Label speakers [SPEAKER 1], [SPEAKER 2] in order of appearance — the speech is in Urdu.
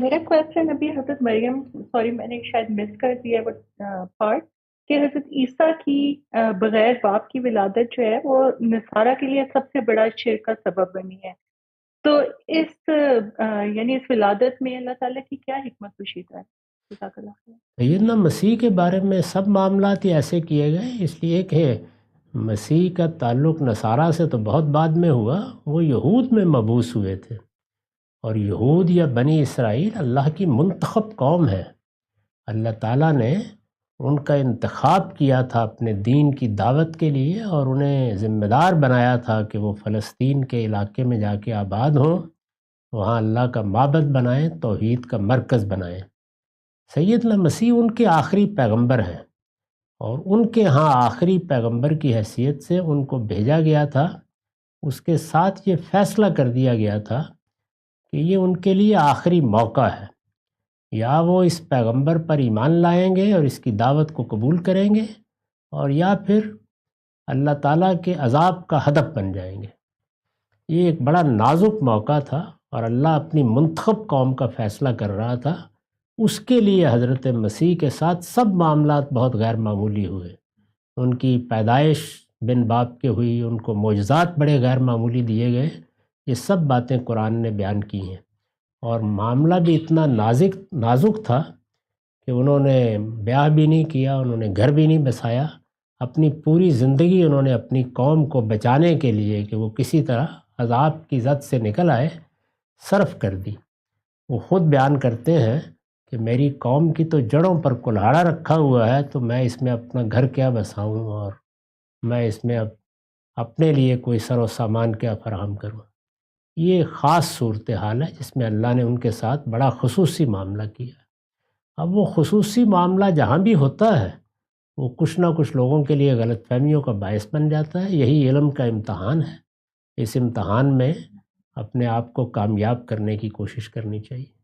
[SPEAKER 1] میرا کویسچن ابھی حضرت مریم، سوری میں نے شاید مس کر دیا وہ پارٹ، کہ حضرت عیسیٰ کی بغیر باپ کی ولادت جو ہے وہ نصارہ کے لیے سب سے بڑا شرک کا سبب بنی ہے. تو اس یعنی اس ولادت میں اللہ تعالیٰ کی کیا حکمت کشیدہ ہے؟ جزاک اللہ خیر.
[SPEAKER 2] سیدنا مسیح کے بارے میں سب معاملات ہی ایسے کیے گئے، اس لیے کہ مسیح کا تعلق نصارہ سے تو بہت بعد میں ہوا، وہ یہود میں مبعوث ہوئے تھے، اور یہود یا بنی اسرائیل اللہ کی منتخب قوم ہے. اللہ تعالیٰ نے ان کا انتخاب کیا تھا اپنے دین کی دعوت کے لیے، اور انہیں ذمہ دار بنایا تھا کہ وہ فلسطین کے علاقے میں جا کے آباد ہوں، وہاں اللہ کا معبد بنائیں، توحید کا مرکز بنائیں. سیدنا مسیح ان کے آخری پیغمبر ہیں، اور ان کے ہاں آخری پیغمبر کی حیثیت سے ان کو بھیجا گیا تھا. اس کے ساتھ یہ فیصلہ کر دیا گیا تھا کہ یہ ان کے لیے آخری موقع ہے، یا وہ اس پیغمبر پر ایمان لائیں گے اور اس کی دعوت کو قبول کریں گے، اور یا پھر اللہ تعالیٰ کے عذاب کا ہدف بن جائیں گے. یہ ایک بڑا نازک موقع تھا، اور اللہ اپنی منتخب قوم کا فیصلہ کر رہا تھا. اس کے لیے حضرت مسیح کے ساتھ سب معاملات بہت غیر معمولی ہوئے. ان کی پیدائش بن باپ کے ہوئی، ان کو معجزات بڑے غیر معمولی دیے گئے. یہ سب باتیں قرآن نے بیان کی ہیں، اور معاملہ بھی اتنا نازک تھا کہ انہوں نے بیاہ بھی نہیں کیا، انہوں نے گھر بھی نہیں بسایا، اپنی پوری زندگی انہوں نے اپنی قوم کو بچانے کے لیے کہ وہ کسی طرح عذاب کی زد سے نکل آئے صرف کر دی. وہ خود بیان کرتے ہیں کہ میری قوم کی تو جڑوں پر کلہاڑا رکھا ہوا ہے، تو میں اس میں اپنا گھر کیا بساؤں، اور میں اس میں اب اپنے لیے کوئی سر و سامان کیا فراہم کروں. یہ خاص صورتحال ہے جس میں اللہ نے ان کے ساتھ بڑا خصوصی معاملہ کیا. اب وہ خصوصی معاملہ جہاں بھی ہوتا ہے وہ کچھ نہ کچھ لوگوں کے لیے غلط فہمیوں کا باعث بن جاتا ہے. یہی علم کا امتحان ہے. اس امتحان میں اپنے آپ کو کامیاب کرنے کی کوشش کرنی چاہیے.